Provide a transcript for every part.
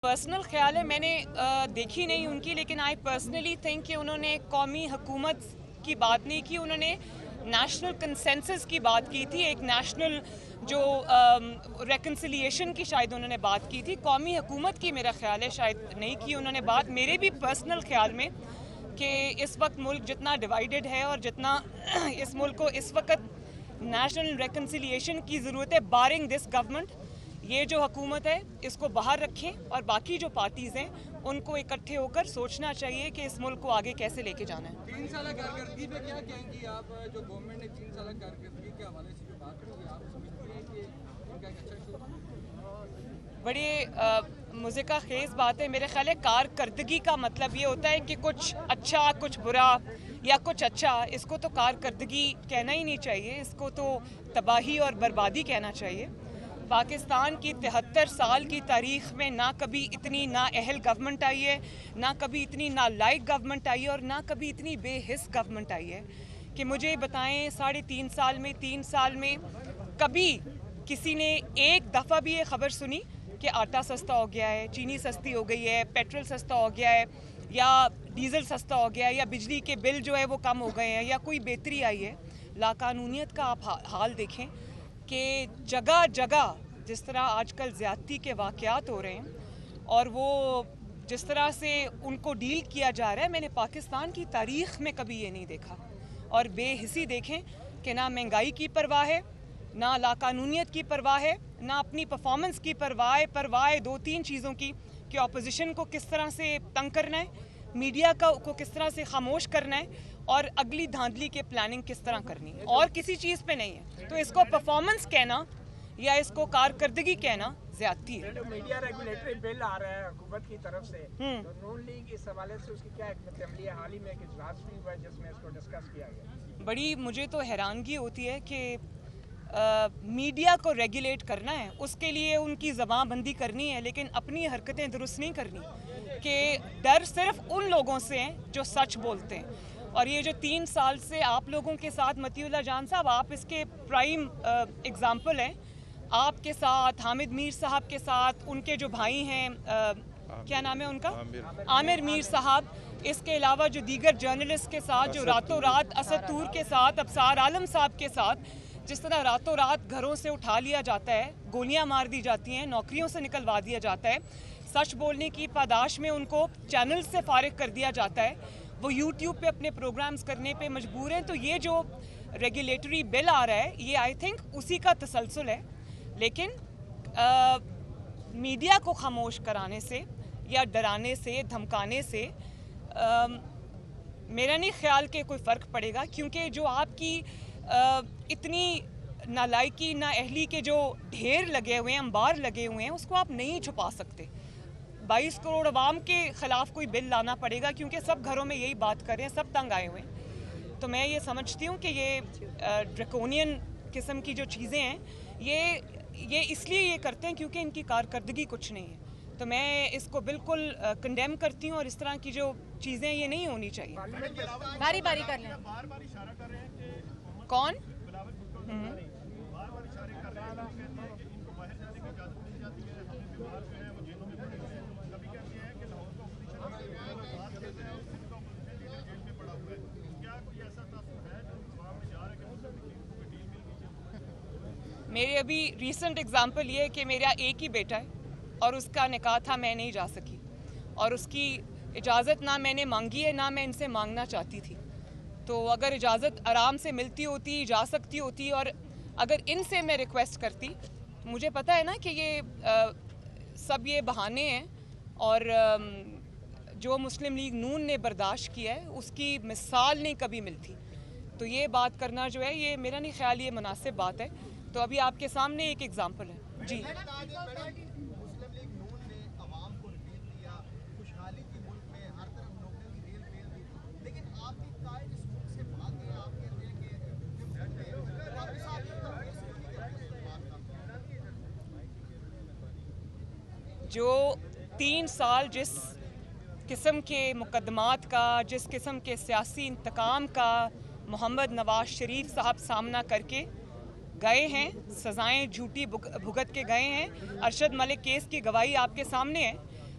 Personal ख्याल है, मैंने देखी नहीं उनकी, लेकिन आई पर्सनली थिंक कि उन्होंने कौमी हुकूमत की बात नहीं की, उन्होंने नेशनल कंसेंसस की बात की थी। एक नेशनल जो रेकन्सिलिएशन की शायद उन्होंने बात की थी। कौमी हुकूमत की मेरा ख्याल है शायद नहीं की उन्होंने बात। मेरे भी पर्सनल ख्याल में कि इस वक्त मुल्क जितना डिवाइडेड है और जितना इस मुल्क को इस वक्त नेशनल रेकन्सिलिएशन की ज़रूरत है, बारिंग दिस गवर्नमेंट, ये जो हुकूमत है इसको बाहर रखें और बाकी जो पार्टीज़ हैं उनको इकट्ठे होकर सोचना चाहिए कि इस मुल्क को आगे कैसे लेके जाना है। 3 साल कारकर्दगी पे क्या कहेंगी आप? जो गवर्नमेंट ने 3 साल कारकर्दगी के हवाले से जो बात करेंगे, आप समझती हैं कि इनका एक अच्छा शुरू? बड़ी मुज़िका खेज़ बात है। मेरे ख्याल है कारकर्दगी का मतलब ये होता है कि कुछ अच्छा, कुछ बुरा या कुछ अच्छा, इसको तो कारकर्दगी कहना ही नहीं चाहिए, इसको तो तबाही और बर्बादी कहना चाहिए। पाकिस्तान की 73 साल की तारीख़ में ना कभी इतनी नाअहल गवर्नमेंट आई है, ना कभी इतनी नालायक गवर्नमेंट आई है और ना कभी इतनी बेहिस गवर्नमेंट आई है कि मुझे बताएं 3.5 साल में कभी किसी ने एक दफ़ा भी ये ख़बर सुनी कि आटा सस्ता हो गया है, चीनी सस्ती हो गई है, पेट्रोल सस्ता हो गया है, या डीज़ल सस्ता हो गया है, या बिजली के बिल जो है वो कम हो गए हैं, या कोई बेहतरी आई है? लाकानूनियत का आप हाल देखें कि जगह जगह जिस तरह आजकल ज़्यादती के वाक़यात हो रहे हैं और वो जिस तरह से उनको डील किया जा रहा है, मैंने पाकिस्तान की तारीख़ में कभी ये नहीं देखा। और बेहिसी देखें कि ना महंगाई की परवाह है, ना लाकानूनियत की परवाह है, ना अपनी परफॉर्मेंस की परवाह है 2-3 चीज़ों की कि अपोजिशन को किस तरह से तंग करना है, मीडिया को किस तरह से खामोश करना है और अगली धांधली के प्लानिंग किस तरह करनी है, और किसी चीज़ पे नहीं है। तो इसको परफॉर्मेंस कहना या इसको कारकर्दगी कहना ज्यादती है। जो मीडिया रेगुलेटरी बिल आ रहा है हुकूमत की तरफ से, तो नून लीग इस हवाले से उसकी क्या हिकमत अमली है? हाल ही में एक इजलास भी हुआ जिसमें इसको डिस्कस किया गया। बड़ी मुझे तो हैरानगी होती है कि मीडिया को रेगुलेट करना है, उसके लिए उनकी ज़बानबंदी करनी है, लेकिन अपनी हरकतें दुरुस्त नहीं करनी। कि डर सिर्फ उन लोगों से हैं जो सच बोलते हैं। और ये जो 3 साल से आप लोगों के साथ मतीउल्लाह जान साहब, आप इसके प्राइम एग्जाम्पल हैं। आपके साथ, हामिद मीर साहब के साथ, उनके जो भाई हैं, क्या नाम है उनका, आमिर मीर साहब, इसके अलावा जो दीगर जर्नलिस्ट के साथ जो रातों रात, असद तूर के साथ, अबसार आलम साहब के साथ जिस तरह रातों रात घरों से उठा लिया जाता है, गोलियां मार दी जाती हैं, नौकरियों से निकलवा दिया जाता है, सच बोलने की पादाश में उनको चैनल से फारिग कर दिया जाता है, वो यूट्यूब पे अपने प्रोग्राम्स करने पे मजबूर हैं। तो ये जो रेगुलेटरी बिल आ रहा है, ये आई थिंक उसी का तसलसल है। लेकिन मीडिया को खामोश कराने से या डराने से, धमकाने से मेरा नहीं ख्याल कि कोई फ़र्क पड़ेगा, क्योंकि जो आपकी इतनी नालायकी, नाअहली के जो ढेर लगे हुए हैं, अंबार लगे हुए हैं, उसको आप नहीं छुपा सकते। 22 करोड़ अवाम के ख़िलाफ़ कोई बिल लाना पड़ेगा, क्योंकि सब घरों में यही बात कर रहे हैं, सब तंग आए हुए हैं। तो मैं ये समझती हूँ कि ये ड्रैकोनियन किस्म की जो चीज़ें हैं, ये इसलिए ये करते हैं क्योंकि इनकी कारकर्दगी कुछ नहीं है। तो मैं इसको बिल्कुल कंडेम करती हूँ और इस तरह की जो चीज़ें ये नहीं होनी चाहिए। बारी बारी कर लें। कौन? मेरे अभी रीसेंट एग्जाम्पल ये है कि मेरा एक ही बेटा है और उसका निकाह था, मैं नहीं जा सकी, और उसकी इजाज़त ना मैंने मांगी है, ना मैं इनसे मांगना चाहती थी। तो अगर इजाज़त आराम से मिलती होती, जा सकती होती, और अगर इनसे मैं रिक्वेस्ट करती, मुझे पता है ना कि ये सब ये बहाने हैं, और जो मुस्लिम लीग नून ने बर्दाश्त किया है उसकी मिसाल नहीं कभी मिलती। तो ये बात करना जो है, ये मेरा नहीं ख्याल ये मुनासिब बात है। तो अभी आपके सामने एक एग्जाम्पल है जी। जो 3 साल जिस किस्म के मुकदमात का, जिस किस्म के सियासी इंतकाम का मोहम्मद नवाज शरीफ साहब सामना करके गए हैं, सज़ाएं झूठी भुगत के गए हैं, अरशद मलिक केस की गवाही आपके सामने है।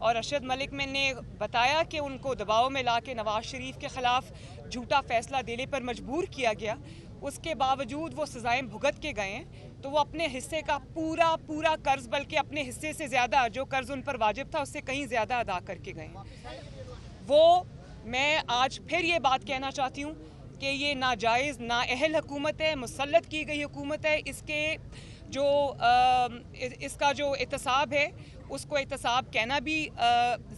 और अरशद मलिक ने बताया कि उनको दबाव में ला के नवाज शरीफ के ख़िलाफ़ झूठा फ़ैसला देने पर मजबूर किया गया, उसके बावजूद वो सज़ाएं भुगत के गए हैं, तो वो अपने हिस्से का पूरा कर्ज़, बल्कि अपने हिस्से से ज़्यादा जो कर्ज़ उन पर वाजिब था उससे कहीं ज़्यादा अदा करके गए हैं। वो मैं आज फिर ये बात कहना चाहती हूँ कि ये नाजायज़ नाअहल हुकूमत है, मुसल्लत की गई हुकूमत है। इसका जो एहतसाब है उसको एहतसाब कहना भी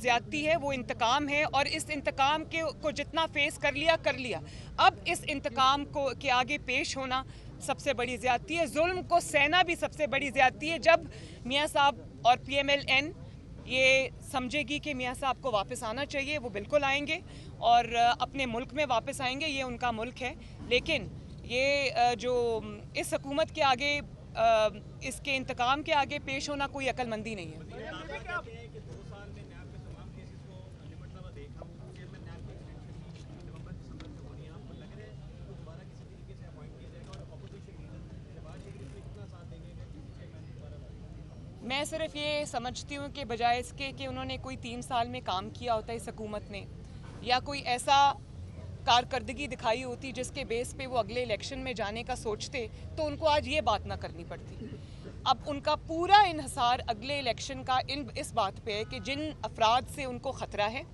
ज़्यादती है, वो इंतकाम है, और इस इंतकाम को जितना फेस कर लिया। अब इस इंतकाम के आगे पेश होना सबसे बड़ी ज़्यादती है, जुल्म को सहना भी सबसे बड़ी ज़्यादती है। जब मियाँ साहब और PMLN ये समझेगी कि मियाँ साहब को वापस आना चाहिए, वो बिल्कुल आएंगे और अपने मुल्क में वापस आएंगे, ये उनका मुल्क है। लेकिन ये जो इस हुकूमत के आगे इसके इंतकाम के आगे पेश होना कोई अक्लमंदी नहीं है। मैं सिर्फ ये समझती हूँ कि बजाय इसके कि उन्होंने कोई 3 साल में काम किया होता इस हुकूमत ने, या कोई ऐसा कारकर्दगी दिखाई होती जिसके बेस पे वो अगले इलेक्शन में जाने का सोचते, तो उनको आज ये बात ना करनी पड़ती। अब उनका पूरा इन्हसार अगले इलेक्शन का इस बात पे है कि जिन अफराद से उनको ख़तरा है,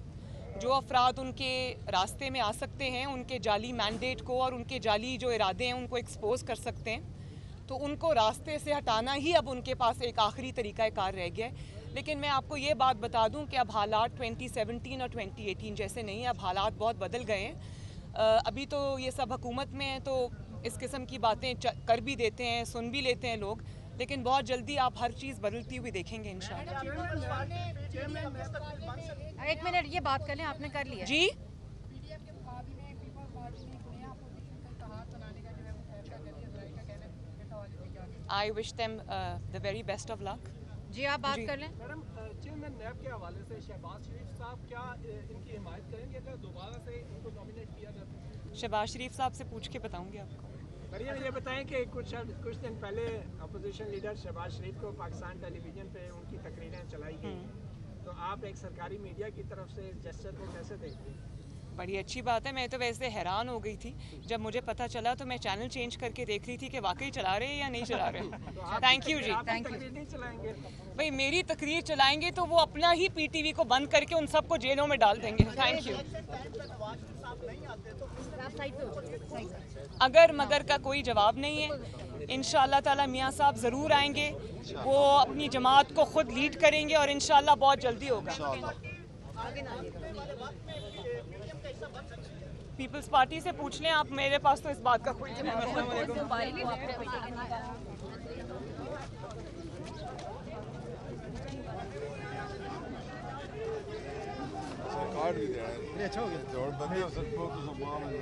जो अफराद उनके रास्ते में आ सकते हैं, उनके जाली मैंडेट को और उनके जाली जो इरादे हैं उनको एक्सपोज कर सकते हैं, तो उनको रास्ते से हटाना ही अब उनके पास एक आखिरी तरीक़ाकार रह गया है। लेकिन मैं आपको ये बात बता दूं कि अब हालात 2017 और 2018 जैसे नहीं हैं, अब हालात बहुत बदल गए हैं। अभी तो ये सब हुकूमत में है, तो इस किस्म की बातें कर भी देते हैं, सुन भी लेते हैं लोग, लेकिन बहुत जल्दी आप हर चीज़ बदलती हुई देखेंगे इंशाल्लाह। एक मिनट, ये बात कर लें, आपने कर लिया जी। I wish them the very best of luck. जी, आप बात कर लें। मैडम, चेयरमैन नैब के हवाले से शहबाज शरीफ साहब क्या इनकी हिमायत करेंगे अगर दोबारा से इनको नॉमिनेट किया जाता है? शहबाज शरीफ साहब से पूछ के बताऊंगी आपको। मरियम, ये बताएं कि कुछ दिन पहले अपोजिशन लीडर शहबाज शरीफ को पाकिस्तान टेलीविजन पे उनकी तकरीरें चलाई गई, तो आप एक सरकारी मीडिया की तरफ से जेस्चर को कैसे देखते हैं? बड़ी अच्छी बात है। मैं तो वैसे हैरान हो गई थी जब मुझे पता चला, तो मैं चैनल चेंज करके देख रही थी कि वाकई चला रहे हैं या नहीं चला रहे। थैंक यू जी। Thank you. नहीं चलाएंगे भाई, मेरी तकरीर चलाएंगे तो वो अपना ही PTV को बंद करके उन सबको जेलों में डाल देंगे। Thank you. अगर मगर का कोई जवाब नहीं है। इंशाअल्लाह ताला मियाँ साहब ज़रूर आएंगे, वो अपनी जमात को खुद लीड करेंगे और इंशाअल्लाह बहुत जल्दी होगा। पीपल्स पार्टी से पूछ लें आप, मेरे पास तो इस बात का कोई जवाब नहीं। कार्ड भी दिया है। अच्छा हो गया और बंदे हो सकते हो तो मामले